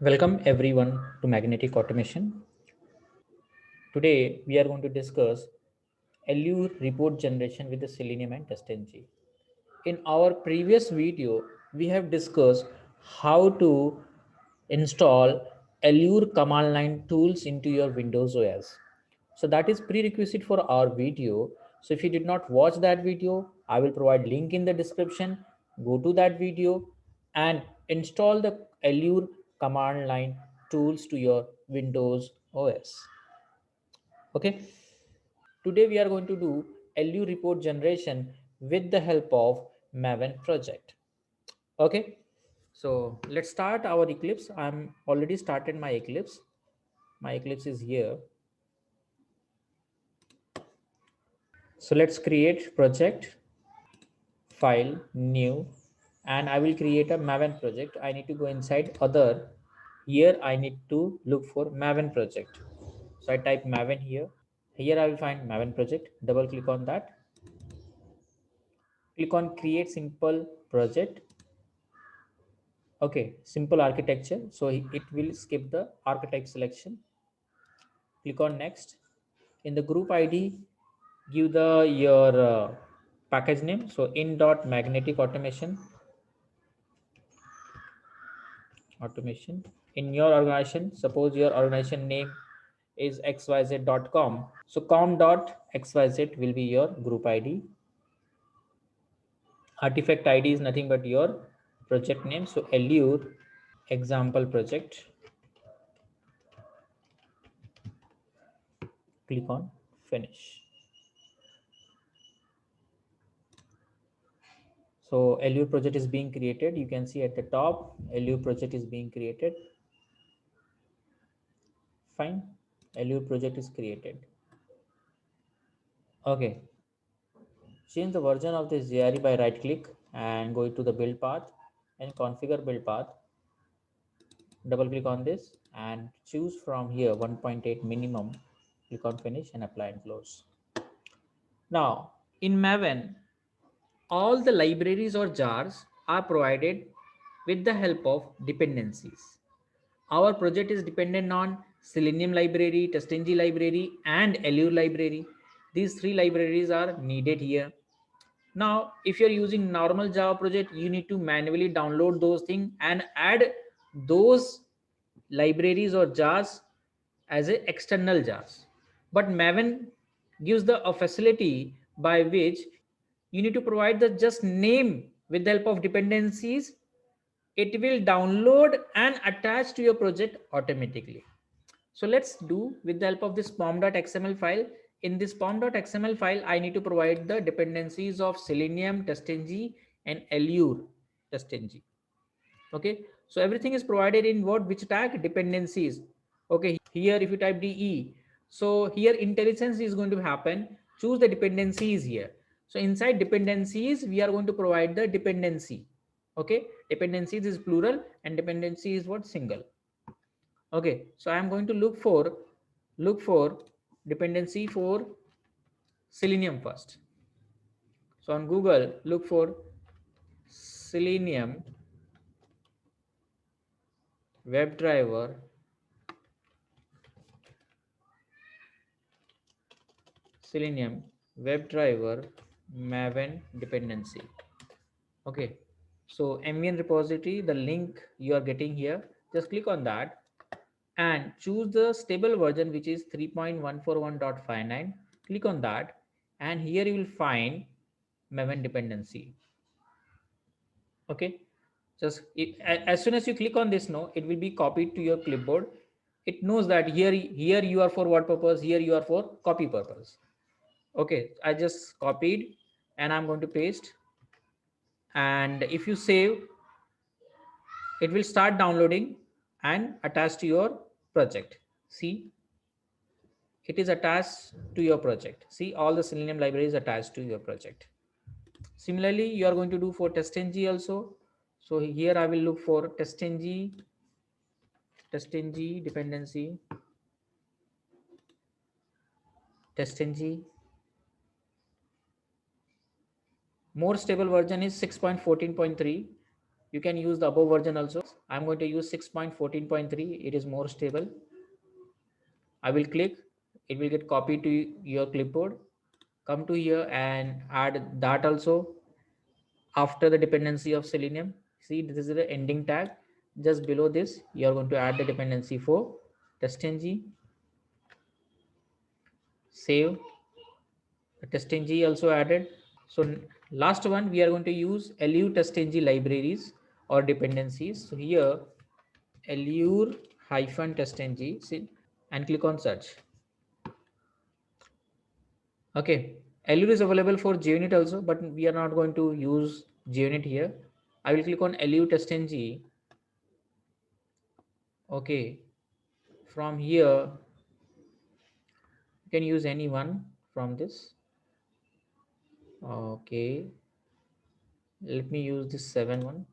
Welcome everyone to Magnetic Automation. Today we are going to discuss Allure report generation with the Selenium and TestNG. In our previous video, we have discussed how to install Allure command line tools into your Windows OS. So that is prerequisite for our video. So if you did not watch that video, I will provide link in the description. Go to that video and install the Allure command line tools to your Windows OS. Okay. Today we are going to do LU report generation with the help of Maven project. Okay. So let's start our Eclipse. I'm already started my Eclipse. My Eclipse is here. So let's create project, file, new, and I will create a Maven project. I need to go inside other. Here I need to look for Maven project. So I type Maven here. Here I will find Maven project. Double click on that. Click on create simple project. Okay, simple architecture. So it will skip the architect selection. Click on next. In the group ID, give the your package name. So in dot magnetic automation. In your organization, suppose your organization name is xyz.com. So com.xyz will be your group ID. Artifact ID is nothing but your project name. So Allure example project. Click on finish. So Allure project is being created. You can see at the top, Allure project is being created. Fine. Allure project is created. Okay. Change the version of this JRE by right click and go to the build path and configure build path. Double click on this and choose from here 1.8 minimum. Click on finish and apply and close. Now in Maven, all the libraries or jars are provided with the help of dependencies. Our project is dependent on Selenium library, TestNG library, and Allure library. These three libraries are needed here. Now, if you're using normal Java project, you need to manually download those things and add those libraries or jars as a external jars. But Maven gives the a facility by which you need to provide the just name with the help of dependencies. It will download and attach to your project automatically. So let's do with the help of this pom.xml file. In this pom.xml file, I need to provide the dependencies of Selenium, TestNG, and Allure TestNG. Okay, so everything is provided in what, which tag? Dependencies. Okay, here if you type DE, so here intelligence is going to happen. Choose the dependencies here. So inside dependencies, we are going to provide the dependency. Okay, dependencies is plural and dependency is what? Single. Okay, so I am going to look for dependency for Selenium first. So on Google, look for Selenium WebDriver Selenium WebDriver Maven dependency. Okay, so MVN repository, the link you are getting here, just click on that and choose the stable version, which is 3.141.59. Click on that and here you will find Maven dependency. Okay, just as soon as you click on this, no, it will be copied to your clipboard. It knows that here you are for what purpose, here you are for copy purpose. Okay, I just copied and I'm going to paste, and if you save, it will start downloading and attach to your project. See, it is attached to your project. See, all the Selenium libraries attached to your project. Similarly, you are going to do for TestNG also. So here I will look for TestNG dependency, TestNG. More stable version is 6.14.3. You can use the above version also. I'm going to use 6.14.3. It is more stable. I will click, it will get copied to your clipboard. Come to here and add that also after the dependency of Selenium. See, this is the ending tag. Just below this, you are going to add the dependency for TestNG. Save. The TestNG also added. So last one, we are going to use Allure TestNG libraries or dependencies. So here, Allure -TestNG, and click on search. Okay, Allure is available for JUnit also, but we are not going to use JUnit here. I will click on Allure TestNG. Okay, from here you can use any one from this. Okay, let me use this 7 one.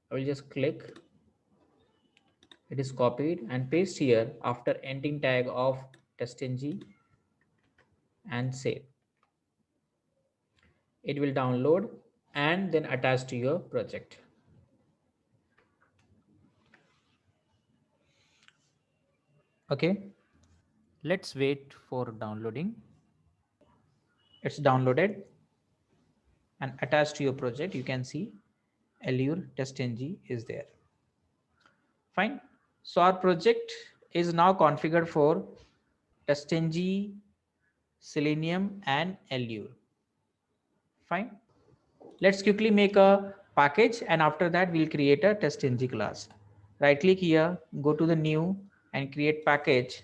I will just click, it is copied and paste here after ending tag of TestNG and save. It will download and then attach to your project. Okay, let's wait for downloading. It's downloaded and attached to your project. You can see Allure TestNG is there. Fine. So our project is now configured for TestNG, Selenium and Allure. Fine. Let's quickly make a package and after that we'll create a TestNG class. Right click here, go to the new and create package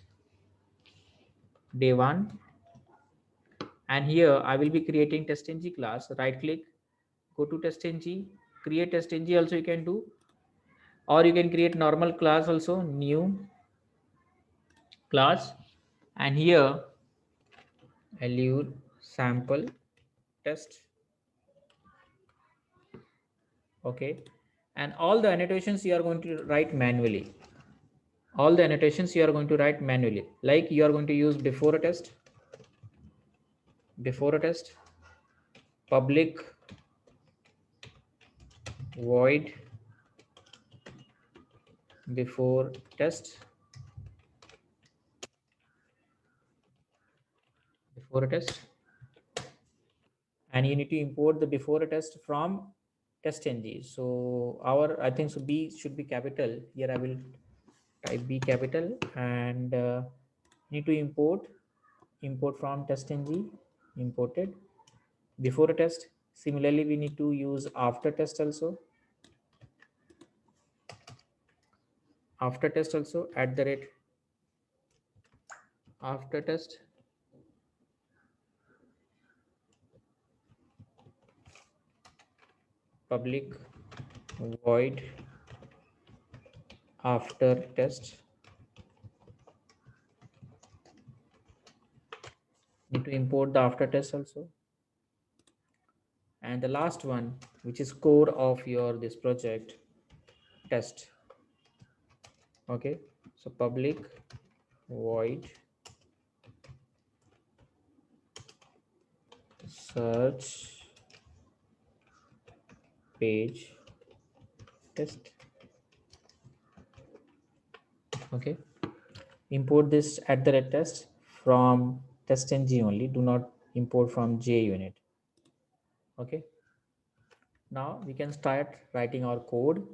day 1. And here I will be creating TestNG class. Right click, go to TestNG, create TestNG also you can do, or you can create normal class also, new class, and here Allure sample test. Okay, and all the annotations you are going to write manually. All the annotations you are going to write manually, like you are going to use before a test, public void before test, and you need to import the before a test from TestNG. So our, I think so B should be capital. Here I will type B capital and need to import from TestNG, imported before a test. Similarly, we need to use after test also. After test also at the rate after test. Public void after test. Need to import the after test also. And the last one, which is core of your this project, test. Okay, so public void search page test. Okay, import this at the rate test from TestNG only. Do not import from JUnit. Okay, now we can start writing our code.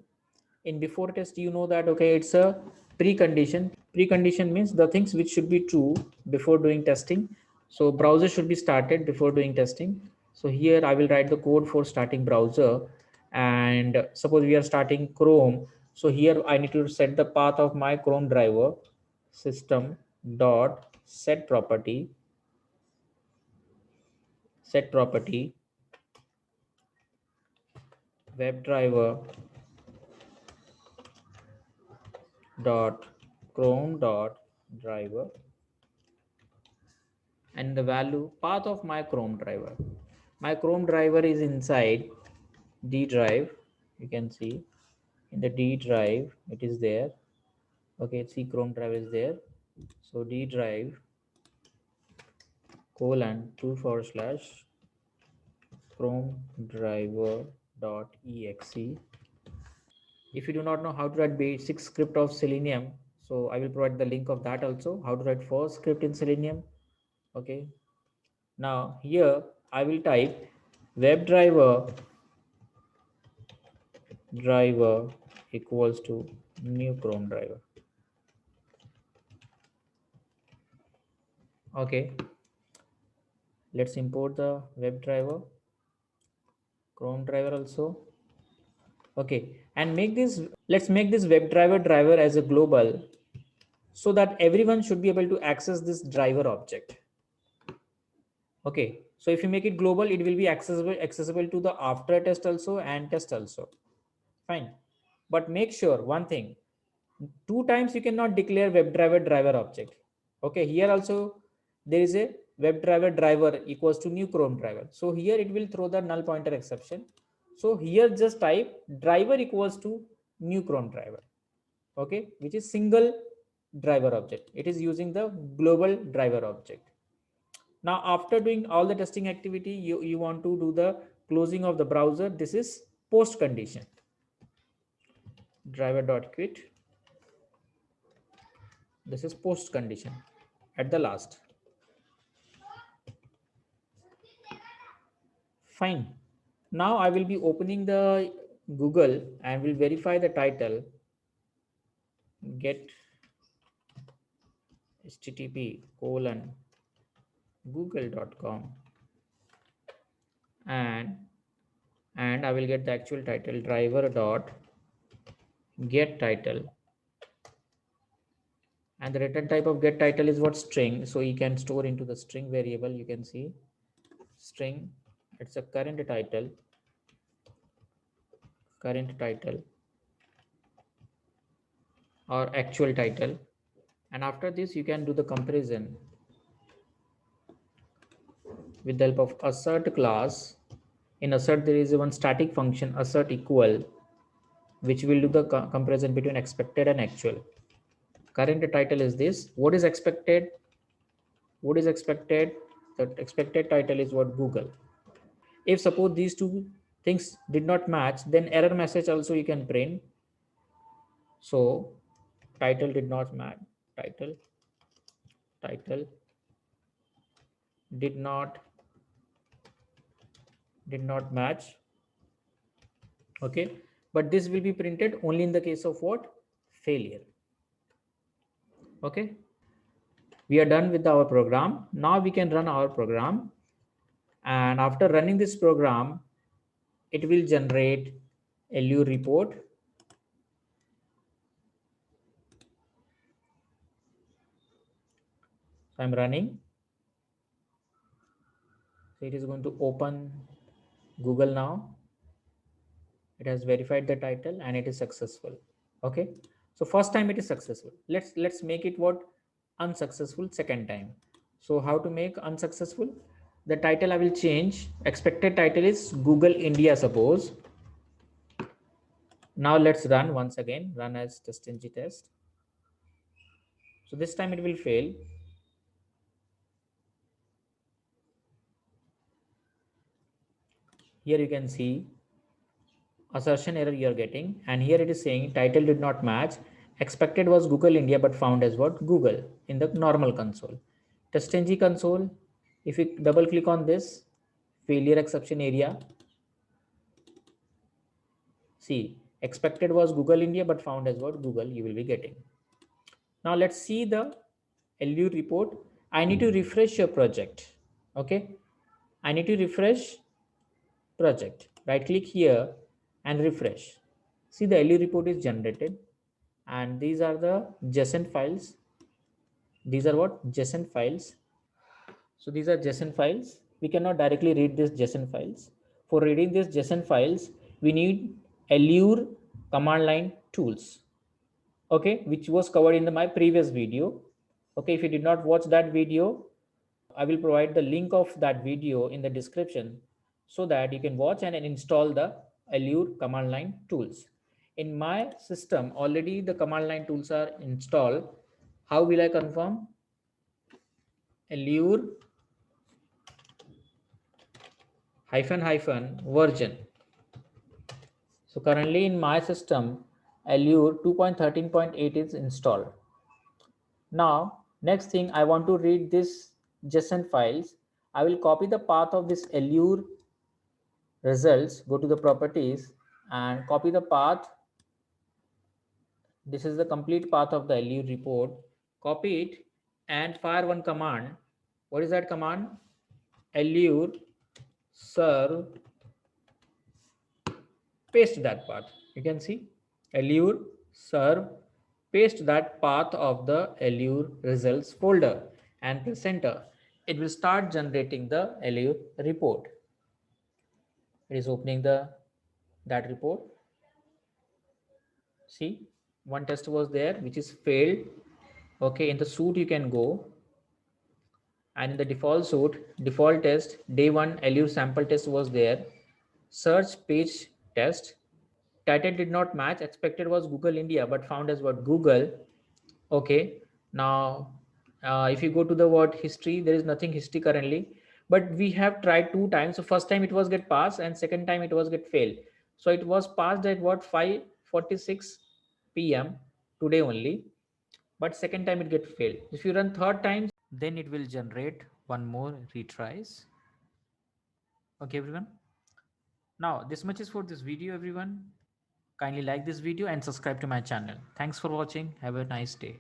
In before test, you know that okay, it's a precondition. Precondition means the things which should be true before doing testing. So browser should be started before doing testing. So here I will write the code for starting browser, and suppose we are starting Chrome. So here I need to set the path of my Chrome driver, system dot set property WebDriver dot Chrome dot driver, and the value path of my Chrome driver. My Chrome driver is inside D drive. You can see in the D drive it is there. Okay, see Chrome drive is there. So D drive colon 2 / Chrome driver .exe. If you do not know how to write basic script of Selenium, so I will provide the link of that also, how to write first script in Selenium. Okay. Now here I will type WebDriver equals to new Chrome driver. Okay. Let's import the WebDriver, Chrome driver also. Okay. And let's make this WebDriver driver as a global so that everyone should be able to access this driver object. Okay, so if you make it global, it will be accessible to the after test also and test also. Fine, but make sure one thing: two times you cannot declare WebDriver driver object. Okay, here also there is a WebDriver driver equals to new Chrome driver. So here it will throw the null pointer exception. So here just type driver equals to new Chrome driver. Okay, which is single driver object. It is using the global driver object. Now, after doing all the testing activity, you want to do the closing of the browser. This is post condition. Driver.quit. This is post condition at the last. Fine. Now I will be opening the Google and will verify the title. Get http://google.com and I will get the actual title driver dot get title, and the return type of get title is what? String. So you can store into the string variable. You can see string, it's a current title or actual title, and after this you can do the comparison with the help of assert class. In assert there is one static function assert equal, which will do the comparison between expected and actual. Current title is this. What is expected? The expected title is what? Google. If suppose these two things did not match, then error message also you can print. So title did not match. Title did not match. Okay, but this will be printed only in the case of what? Failure. Okay, we are done with our program. Now we can run our program, and after running this program, it will generate a LU report. So I'm running. So it is going to open Google now. It has verified the title and it is successful. Okay, so first time it is successful. Let's make it what? Unsuccessful second time. So how to make unsuccessful? The title I will change. Expected title is Google India, suppose. Now let's run once again. Run as test-ng test. So this time it will fail. Here you can see assertion error you are getting, and here it is saying title did not match. Expected was Google India but found as what? Google in the normal console. Test-ng console, if you double click on this failure exception area, see expected was Google India but found as what? Google you will be getting. Now let's see the LU report. I need to refresh your project. Okay, I need to refresh project. Right click here and refresh. See, the LU report is generated, and these are the JSON files. These are what? JSON files. So these are JSON files. We cannot directly read these JSON files. For reading these JSON files, we need Allure command line tools. Okay, which was covered in my previous video. Okay, if you did not watch that video, I will provide the link of that video in the description so that you can watch and install the Allure command line tools. In my system, already the command line tools are installed. How will I confirm? Allure hyphen version. So currently in my system, Allure 2.13.8 is installed. Now, next thing, I want to read this JSON files. I will copy the path of this Allure results, go to the properties and copy the path. This is the complete path of the Allure report. Copy it and fire one command. What is that command? Allure serve, paste that path. You can see Allure serve, paste that path of the Allure results folder and press enter. It will start generating the Allure report. It is opening the that report. See, one test was there which is failed. Okay, in the suite you can go, and in the default suite, default test, day one Allure sample test was there. Search page test, title did not match, expected was Google India but found as what Google. Okay, now if you go to the word history, there is nothing history currently, but we have tried two times. So first time it was get passed and second time it was get failed. So it was passed at what 5:46 p.m. today only, but second time it get failed. If you run third time, then it will generate one more retries. Okay everyone, now this much is for this video everyone. Kindly like this video and subscribe to my channel. Thanks for watching. Have a nice day.